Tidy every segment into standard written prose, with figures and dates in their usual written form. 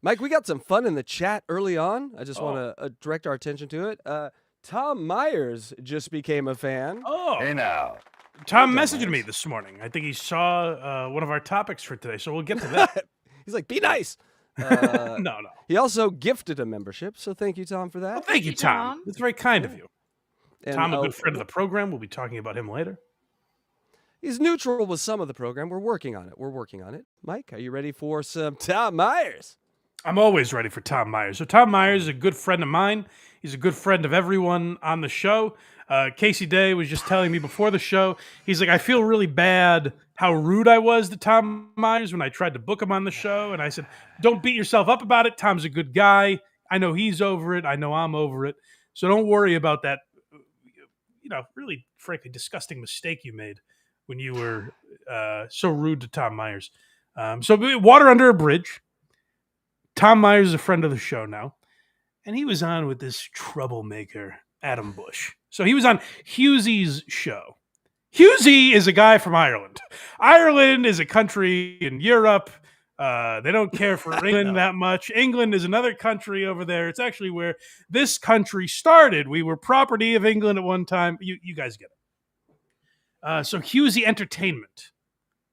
Mike, we got some fun in the chat early on. I just want to direct our attention to it. Tom Myers just became a fan. Oh, Hey now. Tom Hey, messaged Myers. me this morning. I think he saw one of our topics for today, so we'll get to that. He's like, be nice. No. He also gifted a membership, so thank you, Tom, for that. Well, thank you, Tom. It's very kind of you. And, Tom, a good friend of the program. We'll be talking about him later. He's neutral with some of the program. We're working on it. Mike, are you ready for some Tom Myers? I'm always ready for Tom Myers. So Tom Myers is a good friend of mine. He's a good friend of everyone on the show. Casey Day was just telling me before the show, he's like, I feel really bad how rude I was to Tom Myers when I tried to book him on the show. And I said, don't beat yourself up about it. Tom's a good guy. I know he's over it. I know I'm over it. So don't worry about that, really, frankly, disgusting mistake you made when you were so rude to Tom Myers. So water under a bridge. Tom Myers is a friend of the show now, and he was on with this troublemaker, Adam Busch. So he was on Hughesy's show. Hughes is a guy from Ireland. Ireland is a country in Europe. They don't care for England that much. England is another country over there. It's actually where this country started. We were property of England at one time. You guys get it. So Hughesy Entertainment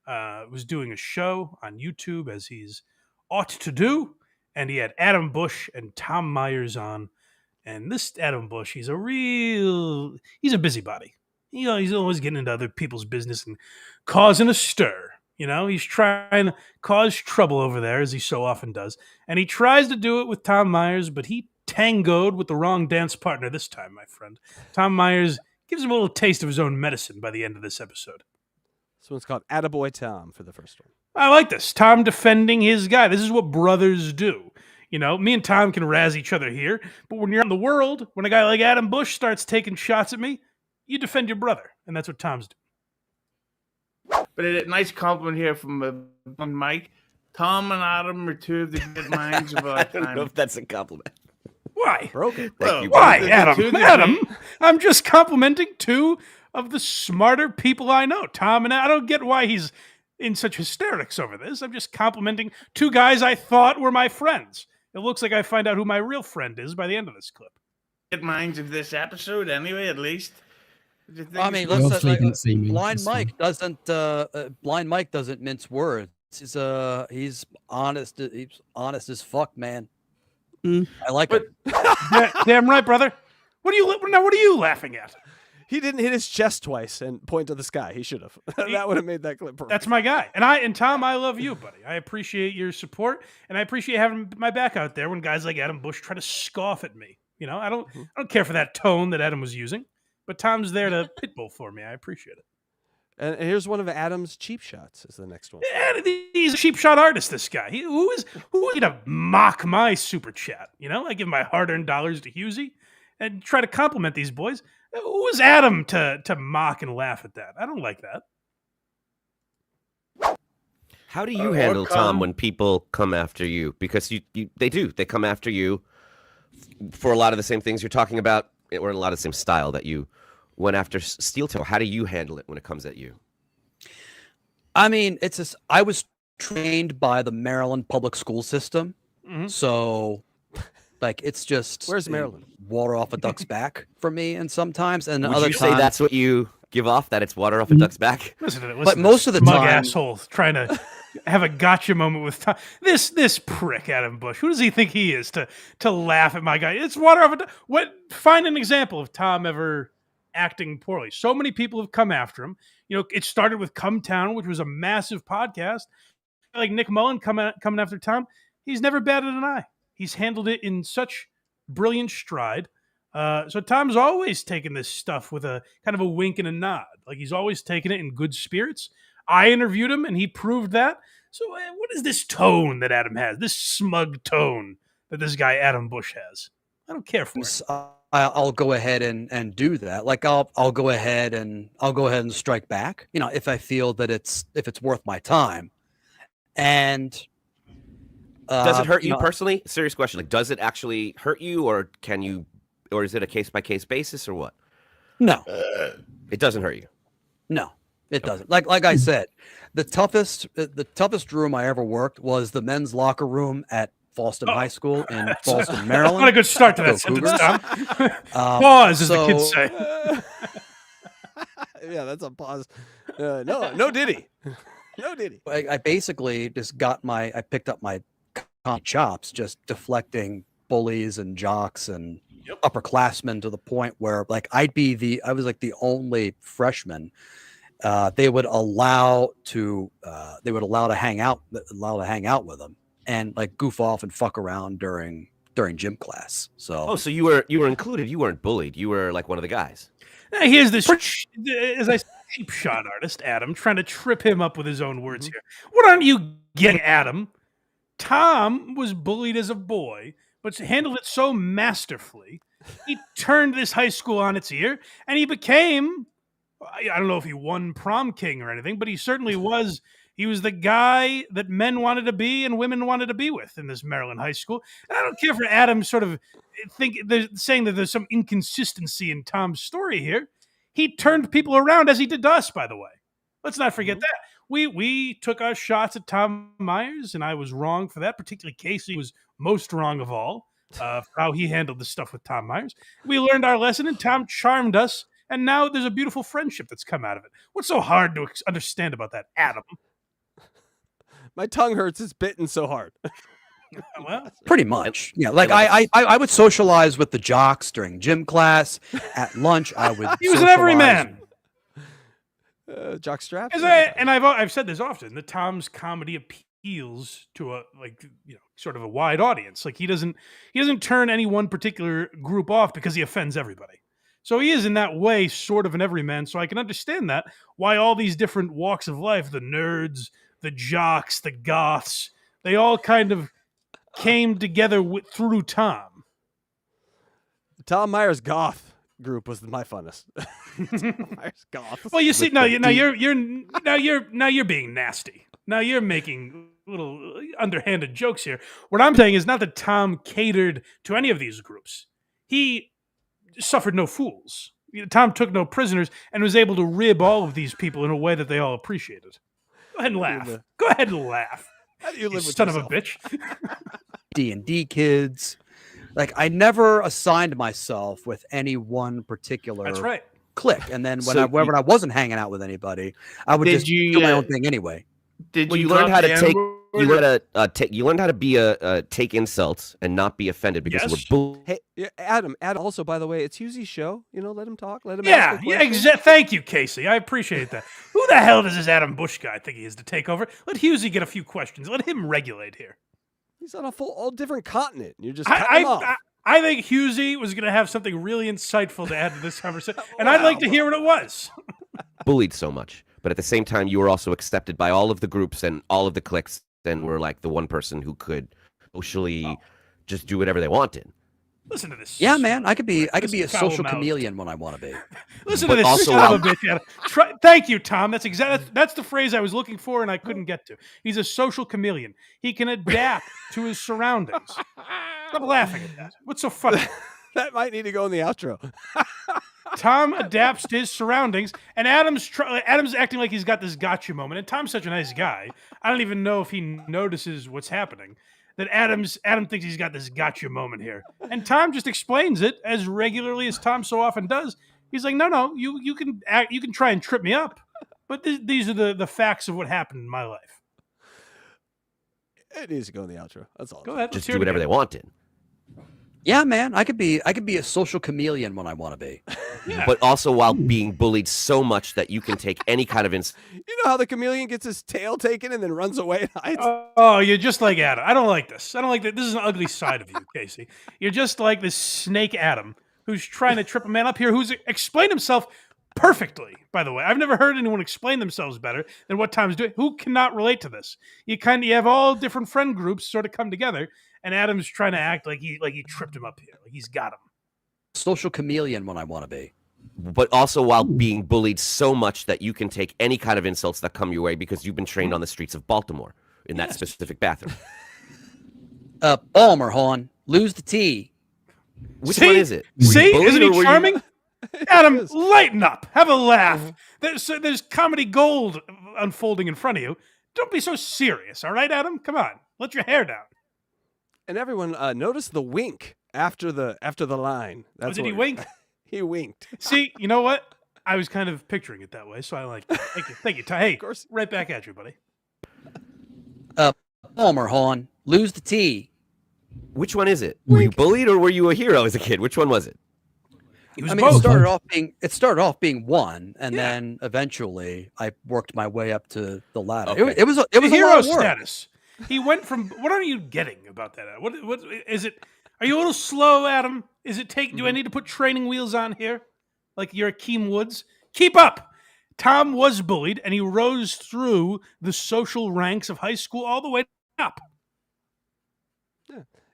was doing a show on YouTube, as he's ought to do. And he had Adam Busch and Tom Myers on. And this Adam Busch, he's a busybody. He's always getting into other people's business and causing a stir. He's trying to cause trouble over there, as he so often does. And he tries to do it with Tom Myers, but he tangoed with the wrong dance partner this time, my friend. Tom Myers gives him a little taste of his own medicine by the end of this episode. This one's called Attaboy Tom for the first one. I like this. Tom defending his guy. This is what brothers do. Me and Tom can razz each other here, but when you're in the world, when a guy like Adam Busch starts taking shots at me, you defend your brother, and that's what Tom's doing. But a nice compliment here from Mike. Tom and Adam are two of the good minds of our I time. don't know if that's a compliment. Why? Broken. Thank you. Why, The Adam? two that Adam, I'm just complimenting two of the smarter people I know. Tom and I don't get why he's in such hysterics over this. I'm just complimenting two guys I thought were my friends. It looks like I find out who my real friend is by the end of this clip. Good minds of this episode, anyway, at least. I mean, You obviously listen, didn't see me. Blind It's Mike doesn't mince words. He's honest. He's honest as fuck, man. I like it. Damn right, brother. What are you laughing at? He didn't hit his chest twice and point to the sky. He should have. That would have made that clip perfect. That's my guy. And Tom, I love you, buddy. I appreciate your support, and I appreciate having my back out there when guys like Adam Busch try to scoff at me. I don't care for that tone that Adam was using, but Tom's there to pitbull for me. I appreciate it. And here's one of Adam's cheap shots is the next one. Yeah, he's a cheap shot artist, this guy. Who is to mock my super chat? I give my hard-earned dollars to Hughesy and try to compliment these boys. Who is Adam to mock and laugh at that? I don't like that. How do you handle, Tom, when people come after you? Because they do. They come after you for a lot of the same things you're talking about, or in a lot of the same style that you went after Steel Toe. How do you handle it when it comes at you? I mean, I was trained by the Maryland public school system, so it's just Where's Maryland? Water off a duck's back for me, and sometimes and Would other you times. say that's what you give off? That it's water off a duck's back? Listen to But most of the smug time- asshole trying to have a gotcha moment with Tom. This prick Adam Busch. Who does he think he is to laugh at my guy? It's water off a duck. Find an example of Tom ever acting poorly. So many people have come after him. It started with Come Town, which was a massive podcast. Like Nick Mullen coming after Tom. He's never batted an eye. He's handled it in such brilliant stride. So Tom's always taken this stuff with a kind of a wink and a nod. Like he's always taken it in good spirits. I interviewed him and he proved that. So what is this tone that Adam has? This smug tone that this guy Adam Busch has? I don't care for it. I'll go ahead and do that. Like I'll go ahead and strike back. If I feel that if it's worth my time. And Does it hurt you personally? Serious question. Like, does it actually hurt you, or is it a case by case basis, or what? No, it doesn't hurt you. No, it doesn't. Like I said, the toughest room I ever worked was the men's locker room at Fallston High School in That's Fallston, not a Maryland. good start to that Go sentence, Cougars. Tom. Pause, as the kids So- say. Yeah, that's a pause. No diddy. No diddy. I basically just I picked up my chops just deflecting bullies and jocks and upperclassmen to the point where like I was like the only freshman they would allow to hang out with them and like goof off and fuck around during gym class. So So you were included. You weren't bullied. You were like one of the guys. Now, here's this, as I said, cheap shot artist, Adam, trying to trip him up with his own words here. What aren't you getting, Adam? Tom was bullied as a boy, but handled it so masterfully. He turned this high school on its ear, and he became, I don't know if he won prom king or anything, but he certainly was. He was the guy that men wanted to be and women wanted to be with in this Maryland high school. And I don't care for Adam sort of saying that there's some inconsistency in Tom's story here. He turned people around as he did to us, by the way. Let's not forget that. We took our shots at Tom Myers, and I was wrong for that. Particularly Casey was most wrong of all for how he handled the stuff with Tom Myers. We learned our lesson, and Tom charmed us, and now there's a beautiful friendship that's come out of it. What's so hard to understand about that, Adam? My tongue hurts. It's bitten so hard. Well, pretty much, yeah. Like I would socialize with the jocks during gym class. At lunch, I would. he was an socialize- everyman. Jock straps. I've said this often, that Tom's comedy appeals to a sort of a wide audience. Like he doesn't turn any one particular group off because he offends everybody. So he is in that way sort of an everyman. So I can understand that why all these different walks of life, the nerds, the jocks, the goths, they all kind of came together through Tom. Tom Myers goth group was my funnest. Tom Myers goth. Well, you see, now you're being nasty. Now you're making little underhanded jokes here. What I'm saying is not that Tom catered to any of these groups. He suffered no fools. Tom took no prisoners and was able to rib all of these people in a way that they all appreciated. Go ahead and laugh. Go ahead and laugh. How do you live with son yourself? of a bitch. D&D kids. Like I never assigned myself with any one particular That's right. clique, and then when So I wasn't hanging out with anybody, I would Did just you, do my own thing anyway. Did Well, you drop learned how to the take. N-word? You learned how to be take insults and not be offended because Yes. we're bull. Hey, yeah, Adam. Also, by the way, it's Hughesy's show. Let him talk. Let him. Yeah, ask a question. Thank you, Casey. I appreciate that. Who the hell does this Adam Busch guy think he is to take over? Let Husey get a few questions. Let him regulate here. He's on a all different continent. You're just cutting him off. I think Husey was going to have something really insightful to add to this conversation, and I'd like to hear what it was. Bullied so much, but at the same time, you were also accepted by all of the groups and all of the cliques, and were like the one person who could socially just do whatever they wanted. Listen to this. Yeah, man, I could be a This social foul-mouthed. chameleon when I want to be. Listen But to this also, son of a bitch. Adam. Thank you, Tom. That's the phrase I was looking for, and I couldn't get to. He's a social chameleon. He can adapt to his surroundings. Stop laughing at that. What's so funny? That might need to go in the outro. Tom adapts to his surroundings, and Adam's acting like he's got this gotcha moment. And Tom's such a nice guy. I don't even know if he notices what's happening. That Adam thinks he's got this gotcha moment here, and Tom just explains it as regularly as Tom so often does. He's like, "No, you can try and trip me up, but these are the facts of what happened in my life." It needs to go in the outro. That's all. Go ahead, Just do whatever they wanted. Yeah, man, I could be a social chameleon when I want to be. Yeah. But also while being bullied so much that you can take any kind of You know how the chameleon gets his tail taken and then runs away and hides? Oh, you're just like Adam. I don't like this. I don't like that. This is an ugly side of you, Casey. You're just like this snake Adam who's trying to trip a man up here, who's explained himself perfectly, by the way. I've never heard anyone explain themselves better than what Tom's doing. Who cannot relate to this? You have all different friend groups sort of come together, and Adam's trying to act like he tripped him up here, like he's got him. Social chameleon when I want to be. but also while being bullied so much that you can take any kind of insults that come your way because you've been trained on the streets of Baltimore in that specific bathroom. Balmer, Horn. Lose the T. Which See? one is it? Were you See, bullied isn't or he were you- charming? Adam, lighten up. Have a laugh. There's comedy gold unfolding in front of you. Don't be so serious, all right, Adam? Come on. Let your hair down. And everyone noticed the wink after the line. That's did he what wink? He winked. See, you know what? I was kind of picturing it that way, so I like that. Thank you, Ty. Hey, Of course. right back at you, buddy. Palmer, Hon, lose the T. Which one is it? Were you bullied or were you a hero as a kid? Which one was it? He was I mean, both. it started off being one, and then eventually I worked my way up to the ladder. Okay. It was a hero lot of work. status. He went from. What are you getting about that? What is it? Are you a little slow, Adam? Is it take? Do I need to put training wheels on here, like you're Akeem Woods? Keep up. Tom was bullied, and he rose through the social ranks of high school all the way up.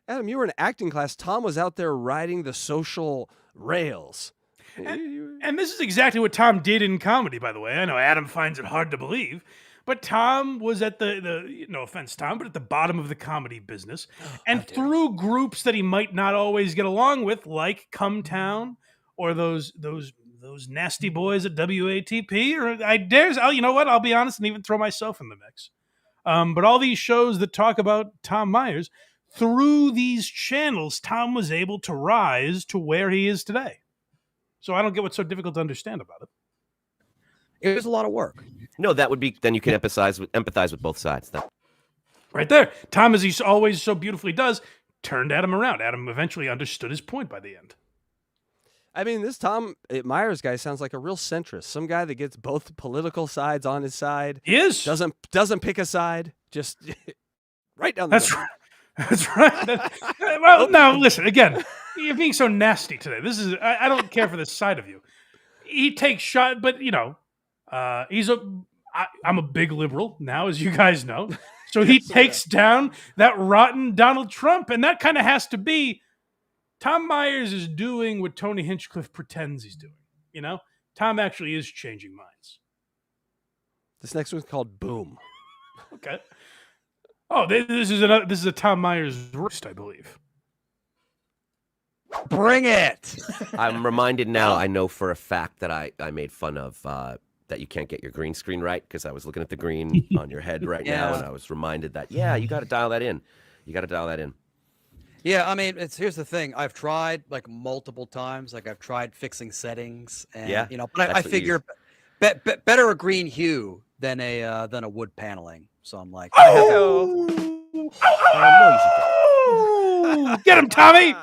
Adam, you were in acting class. Tom was out there riding the social rails. And this is exactly what Tom did in comedy, by the way. I know Adam finds it hard to believe, but Tom was at the no offense, Tom, but at the bottom of the comedy business. And through groups that he might not always get along with, like Come Town or those nasty boys at WATP, or you know what? I'll be honest and even throw myself in the mix. But all these shows that talk about Tom Myers, through these channels, Tom was able to rise to where he is today. So I don't get what's so difficult to understand about it. It was a lot of work. No, that would be, then you can empathize with both sides. Then. Right there. Tom, as he always so beautifully does, turned Adam around. Adam eventually understood his point by the end. I mean, this Tom Myers guy sounds like a real centrist. Some guy that gets both political sides on his side. He is. Doesn't pick a side. Just right down the That's right. That's right. Well, now listen again. You're being so nasty today. This is I don't care for this side of you. He takes shot, but you know, I'm a big liberal now, as you guys know. So he takes down that rotten Donald Trump, and that kind of has to be. Tom Myers is doing what Tony Hinchcliffe pretends he's doing. You know, Tom actually is changing minds. This next one's called Boom. Okay. Oh, this is a Tom Myers roast, I believe. Bring it. I'm reminded now, I know for a fact that I made fun of that you can't get your green screen right because I was looking at the green on your head right now, and I was reminded that, you got to dial that in. You got to dial that in. Yeah, I mean, here's the thing. I've tried like multiple times. Like I've tried fixing settings, and but I figure better a green hue than a wood paneling. So I'm like, get him, Tommy!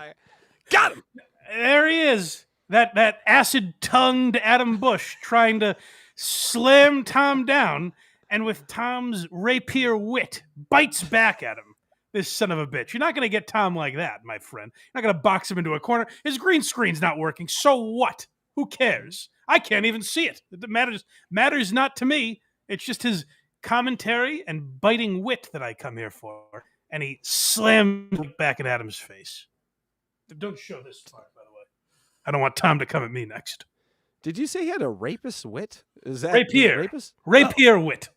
Got him. There he is. That acid-tongued Adam Busch trying to slam Tom down, and with Tom's rapier wit, bites back at him. This son of a bitch. You're not going to get Tom like that, my friend. You're not going to box him into a corner. His green screen's not working. So what? Who cares? I can't even see it. It matters not to me. It's just his commentary and biting wit that I come here for. And he slammed back at Adam's face. Don't show this part, by the way. I don't want Tom to come at me next. Did you say he had a rapist wit? Is that rapier? Rapist? Rapier wit.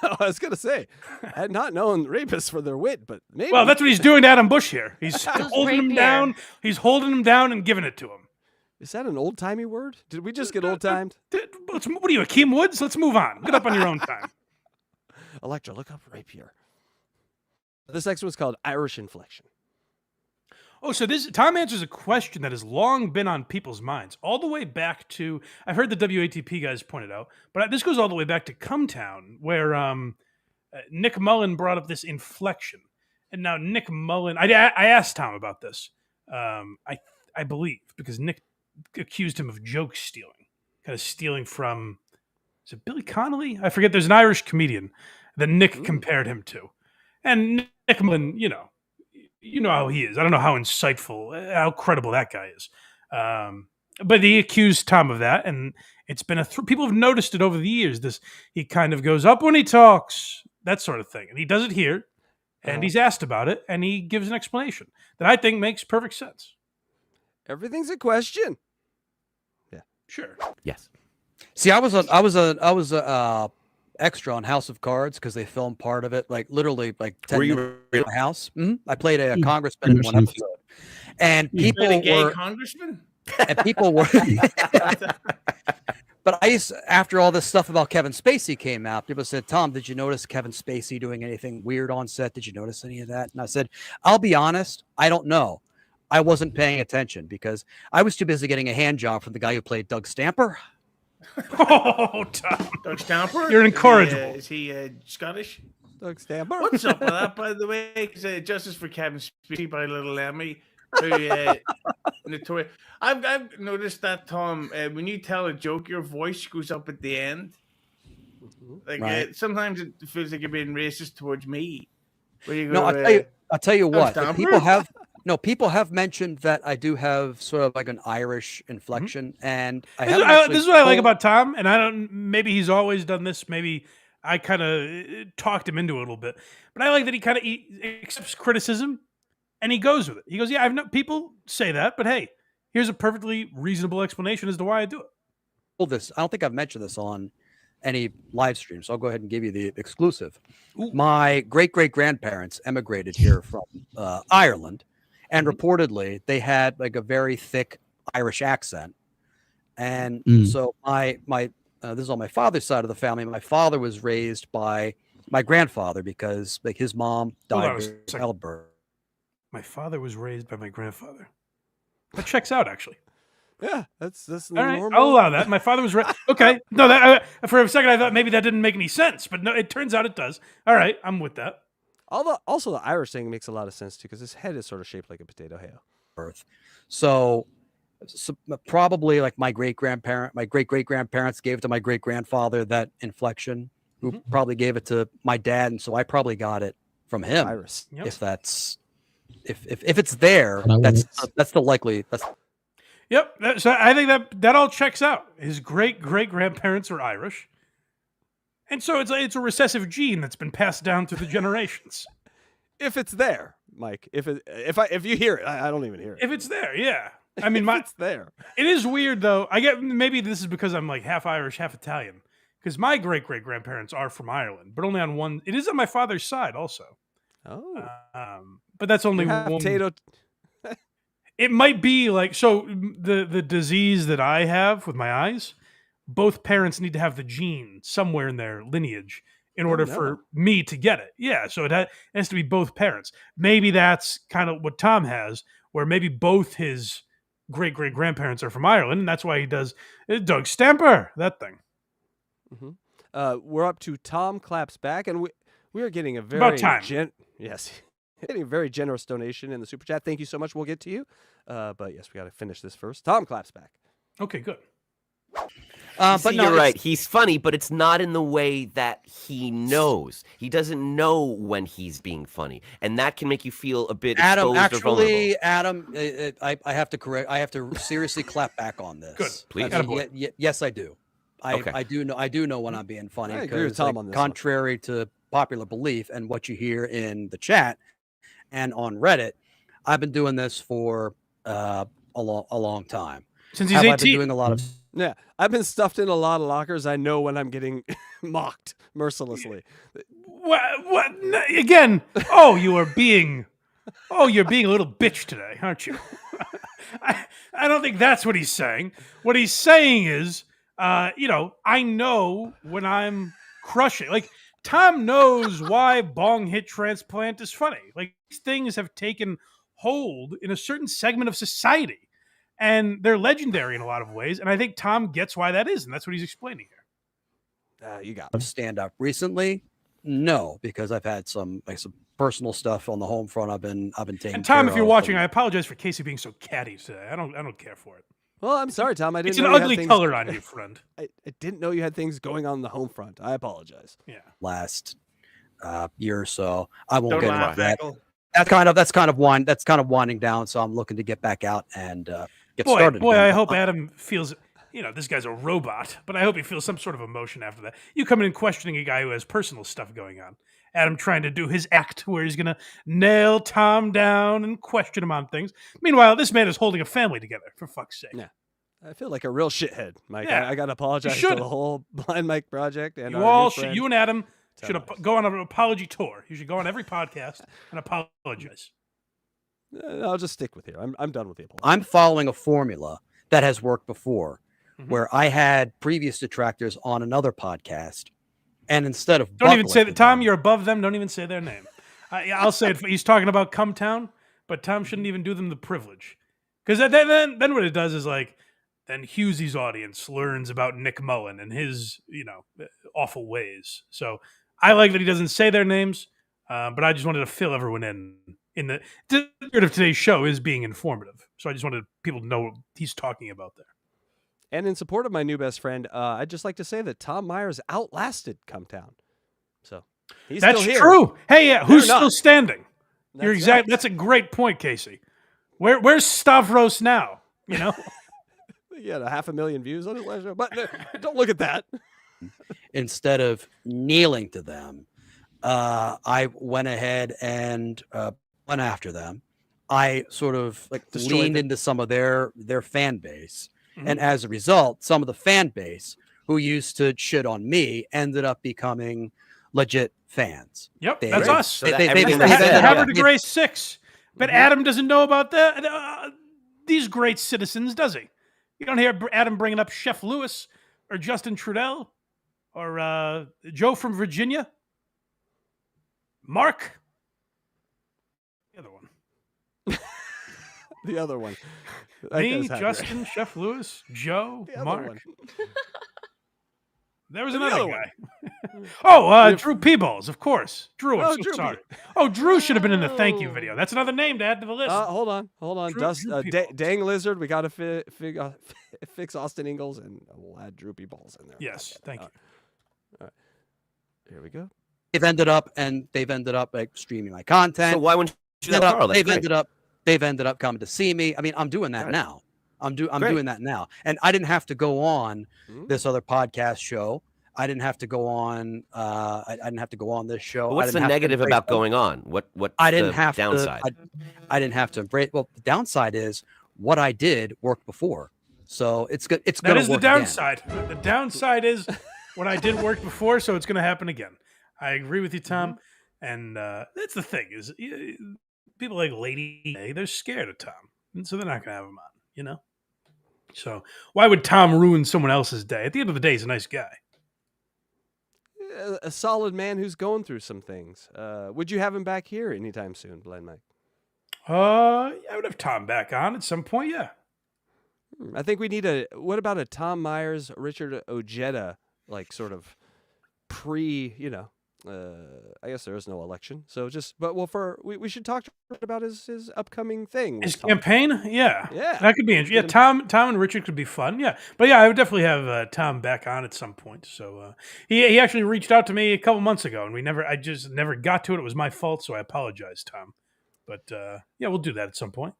I was gonna say, I had not known rapists for their wit, but maybe. Well, that's what he's doing to Adam Busch here. He's holding him down. He's holding him down and giving it to him. Is that an old timey word? Did we just get old timed? What are you, Akeem Woods? Let's move on. Get up on your own time. Electra, look up rapier. This next one's called Irish inflection. Oh, so Tom answers a question that has long been on people's minds, all the way back to, I've heard the WATP guys pointed out, but this goes all the way back to Come Town, where Nick Mullen brought up this inflection. And now Nick Mullen, I asked Tom about this, I believe, because Nick accused him of joke stealing, kind of stealing from, is it Billy Connolly? I forget, there's an Irish comedian that Nick compared him to. And Nick Mullen, you know how he is. I don't know how insightful, how credible that guy is. But he accused Tom of that, and it's been people have noticed it over the years. He kind of goes up when he talks, that sort of thing. And he does it here, and he's asked about it, and he gives an explanation that I think makes perfect sense. Everything's a question. Yeah, sure. Yes. See, I was a extra on House of Cards because they filmed part of it, like literally like 10 minutes in my house. I played a congressman in one episode, and people a gay were congressman, and people were But after all this stuff about Kevin Spacey came out, people said, Tom, did you notice Kevin Spacey doing anything weird on set? Did you notice any of that? And I said, I'll be honest, I don't know. I wasn't paying attention because I was too busy getting a hand job from the guy who played Doug Stamper. Oh, Tom. Doug Stamper? You're incorrigible. Is he Scottish? Doug Stamper. What's up with that, by the way? Because Justice for Kevin Spacey by Little Emmy. Who, notorious. I've noticed that, Tom, when you tell a joke, your voice goes up at the end. Like Right. sometimes it feels like you're being racist towards me. Where you go, No, I'll tell you what. Stamper? People have mentioned that I do have sort of like an Irish inflection, and This is what I like about Tom, and I don't. Maybe he's always done this. Maybe I kind of talked him into it a little bit, but I like that he kind of accepts criticism and he goes with it. He goes, "Yeah, people say that, but hey, here's a perfectly reasonable explanation as to why I do it." this. I don't think I've mentioned this on any live stream, so I'll go ahead and give you the exclusive. Ooh. My great grandparents emigrated here from Ireland, and reportedly they had like a very thick Irish accent. And so my this is on my father's side of the family. My father was raised by my grandfather because like his mom Hold on died a during second. childbirth. My father was raised by my grandfather. That checks out, actually. Yeah, that's All right, normal. I'll allow that. My father was raised. Okay, no, that for a second I thought maybe that didn't make any sense, but no, it turns out it does. All right, I'm with that. Also, the Irish thing makes a lot of sense too, because his head is sort of shaped like a potato head. So probably like my great great grandparents gave it to my great grandfather that inflection, who probably gave it to my dad, and so I probably got it from him. Irish. Yep. If that's if it's there, that's the likely. Yep. So I think that all checks out. His great grandparents are Irish, and so it's a recessive gene that's been passed down through the generations. If it's there, Mike. If you hear it, I don't even hear it. If it's there, yeah. I mean, If it's there. It is weird though. I get maybe this is because I'm like half Irish, half Italian. Because my great grandparents are from Ireland, but only on one. It is on my father's side also. Oh, But that's only you have one. potato. It might be like so. The disease that I have with my eyes, both parents need to have the gene somewhere in their lineage in order for me to get it. Yeah, so it has to be both parents. Maybe that's kind of what Tom has, where maybe both his great grandparents are from Ireland, and that's why he does Doug Stamper, that thing. We're up to Tom Claps Back, and we are getting a very About time. Yes, getting a very generous donation in the super chat. Thank you so much. We'll get to you, but yes, we got to finish this first. Tom Claps Back. Okay, good. But See, no, you're it's- right. He's funny, but it's not in the way that he knows. He doesn't know when he's being funny, and that can make you feel a bit Adam, exposed or vulnerable. actually, Adam, I have to correct. I have to seriously clap back on this. Good. Please. Yes, I do. Okay. I do know. I do know when I'm being funny. I agree with because, Tom on this one. Contrary to popular belief and what you hear in the chat and on Reddit, I've been doing this for a long time. Since he's Have I been 18. doing a lot of Yeah, I've been stuffed in a lot of lockers. I know when I'm getting mocked mercilessly. What? Again? Oh, you're being a little bitch today, aren't you? I don't think that's what he's saying. What he's saying is, I know when I'm crushing. Like Tom knows why bong hit transplant is funny. Like these things have taken hold in a certain segment of society. And they're legendary in a lot of ways. And I think Tom gets why that is. And that's what he's explaining here. You got stand up recently. No, because I've had some personal stuff on the home front. I've been taking. And Tom, care if you're of, watching, and- I apologize for Casey being so catty today. I don't care for it. Well, I'm sorry, Tom. I didn't It's know an you had ugly things- color on you, friend. I didn't know you had things going on the home front. I apologize. Yeah. last year or so. I won't Don't get laugh, into that. Echo. That's kind of winding down. So I'm looking to get back out and get Boy, started. again. I hope Adam feels, this guy's a robot, but I hope he feels some sort of emotion after that. You come in questioning a guy who has personal stuff going on. Adam trying to do his act where he's going to nail Tom down and question him on things. Meanwhile, this man is holding a family together, for fuck's sake. Yeah. I feel like a real shithead, Mike. Yeah, I got to apologize to should. the whole Blind Mike project. And You our all new should, friend. you and Adam Tom should Myers. go on an apology tour. You should go on every podcast and apologize. I'll just stick with you. I'm done with the apology. I'm following a formula that has worked before, where I had previous detractors on another podcast, and instead of Don't even say buckling that, to Tom. them- You're above them. Don't even say their name. I'll say it. He's talking about Come Town, but Tom shouldn't even do them the privilege, because then what it does is like then Hughesy's audience learns about Nick Mullen and his awful ways. So I like that he doesn't say their names, but I just wanted to fill everyone in. The spirit of today's show is being informative, so I just wanted people to know what he's talking about there. And in support of my new best friend, I'd just like to say that Tom Myers outlasted Come Town. So he's That's still here. true. Hey, yeah, who's not. still standing? You're That's exact. right. That's a great point, Casey. Where's Stavros now? You know, He had 500,000 views on his last show, but don't look at that. instead of kneeling to them, I went ahead and went after them. I sort of like Destroyed leaned them. into some of their fan base, Mhm. and as a result, some of the fan base who used to shit on me ended up becoming legit fans. yep, They- that's Right. us. So that They- everything they- they they- said- they- Harvard yeah. to Grace 6. But Adam doesn't know about these great citizens, does he? You don't hear Adam bringing up Chef Lewis or Justin Trudell or Joe from Virginia. Mark. The other one. The other one. That Me, guy's happy, right? Justin, Chef Lewis, Joe, The other Mark. one. There was The another other guy. one. Oh, Drew Peebles, of course. Drew, I'm Oh, so Drew sorry. Oh, Drew should have been in the thank you video. That's another name to add to the list. Hold on. Drew Peoples. Dang Lizard, we got to fix Austin Ingalls, and we'll add Droopy Balls in there. Yes, thank you. All right. Here we go. They've ended up like streaming my content. So why wouldn't you do that, Carl? That's great. They've ended up coming to see me. I mean, I'm doing that Right. now. I'm Great. doing that now. And I didn't have to go on Hmm? this other podcast show. I didn't have to go on I didn't have to go on this show. But I what's didn't the have to negative embrace about them. going on? What's I didn't the have downside? to I didn't have to embrace the downside is what I did worked before. So it's good it's That gonna is the work again. downside. The downside is what I did work before, so it's going to happen again. I agree with you, Tom. And that's the thing is people like Lady A, they're scared of Tom, and so they're not going to have him on. So why would Tom ruin someone else's day? At the end of the day, he's a nice guy. A solid man who's going through some things. Would you have him back here anytime soon, Blind Mike? I would have Tom back on at some point. Yeah. I think we need what about a Tom Myers, Richard Ojeda, like sort of I guess there is no election. So we should talk to him about his upcoming thing. His with Tom. campaign, yeah, Yeah. that could be interesting. Yeah, Tom and Richard could be fun. Yeah, but yeah, I would definitely have Tom back on at some point. So he actually reached out to me a couple months ago, and I just never got to it. It was my fault, so I apologize, Tom. But yeah, we'll do that at some point.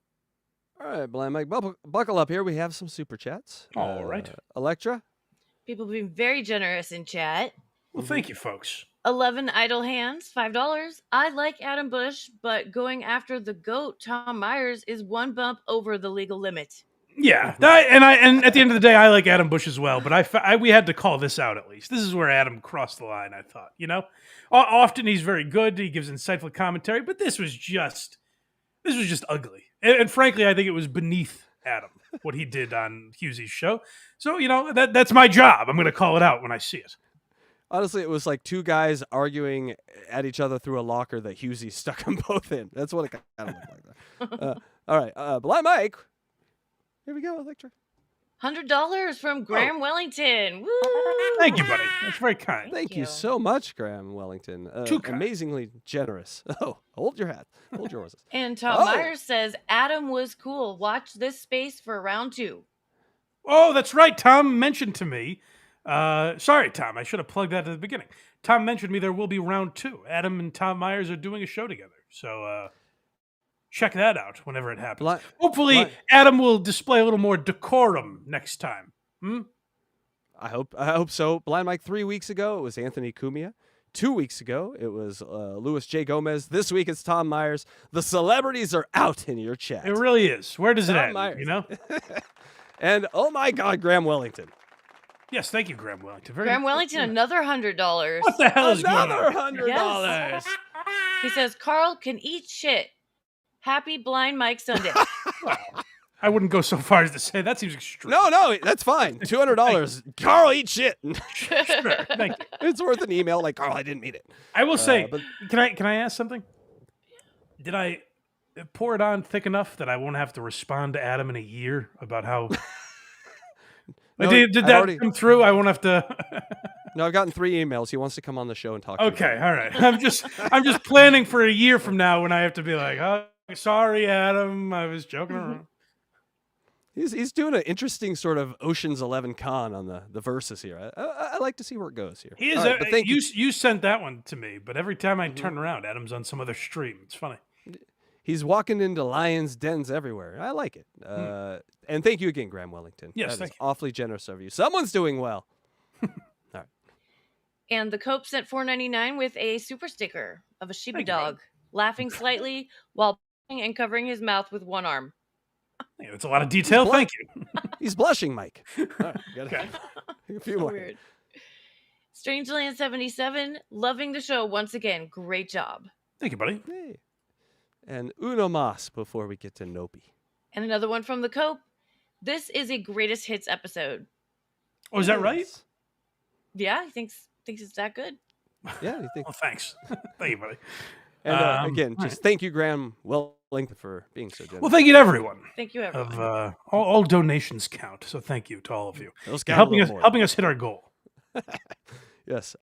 All right, Blind Mike, buckle up here. We have some super chats. All right. Electra. People being very generous in chat. Well, thank you, folks. 11 idle hands, $5. I like Adam Busch, but going after the GOAT, Tom Myers, is one bump over the legal limit. Yeah, and at the end of the day, I like Adam Busch as well. But we had to call this out at least. This is where Adam crossed the line. I thought, often he's very good. He gives insightful commentary, but this was just ugly. And frankly, I think it was beneath Adam what he did on Hughesy's show. So that's my job. I'm going to call it out when I see it. Honestly, it was like two guys arguing at each other through a locker that Husey stuck them both in. That's what it kind of looked like. All right, Blind Mike. Here we go, Electra. $100 from Graham Wellington. Woo! Thank you, buddy. That's very kind. Thank you you. so much, Graham Wellington. Too kind. Amazingly generous. Oh, hold your hat. Hold your horses. And Tom Oh. Myers says, Adam was cool. Watch this space for round 2. Oh, that's right. Tom mentioned to me. Sorry, Tom. I should have plugged that at the beginning. Tom mentioned to me there will be round 2. Adam and Tom Myers are doing a show together. So check that out whenever it happens. Hopefully, Adam will display a little more decorum next time. I hope so. Blind Mike, 3 weeks ago, it was Anthony Cumia. 2 weeks ago, it was Luis J. Gomez. This week, it's Tom Myers. The celebrities are out in your chat. It really is. Where does it Tom end? Myers. And, oh my God, Graham Wellington. Yes, thank you, Graham Wellington. Graham Wellington, another $100. What the hell is going Another on? $100. He says, Carl can eat shit. Happy Blind Mike Sunday. Wow. I wouldn't go so far as to say that seems extreme. No, that's fine. $200. Carl, eat shit. Sure, thank you. It's worth an email like, Carl, I didn't mean it. I will say, but- can I ask something? Did I pour it on thick enough that I won't have to respond to Adam in a year about how? No, did I that already- come through? I won't have to. No, I've gotten 3 emails. He wants to come on the show and talk to you about Okay, it. all right. I'm just planning for a year from now when I have to be like, oh, sorry, Adam, I was joking around. He's doing an interesting sort of Ocean's 11 con on the verses here. I like to see where it goes here. He is. All right, but thank you. You sent that one to me, but every time I turn around, Adam's on some other stream. It's funny. He's walking into lions' dens everywhere. I like it. And thank you again, Graham Wellington. Yes, That thank is you. awfully generous of you. Someone's doing well. And the Cope sent $4.99 with a super sticker of a sheepy Thank you, bud. dog laughing slightly while and covering his mouth with one arm. Yeah, that's a lot of detail. blunt. Thank you. He's blushing, Mike. All right, gotta- Okay. a few So more. weird. Strangeland77, loving the show once again. Great job. Thank you, buddy. Hey. And uno mas before we get to Nopi. And another one from the Cope. This is a greatest hits episode. Oh, is that right? Yes. Yeah, he thinks it's that good. Yeah, you think. Well, thanks. Thank you, buddy. And again, all just thank you, Graham Wellington, for being so generous. Well, thank you to everyone. Thank you, everyone. Of all donations count, so thank you to all of you. Those You're count a little more. helping us hit our goal. Yes.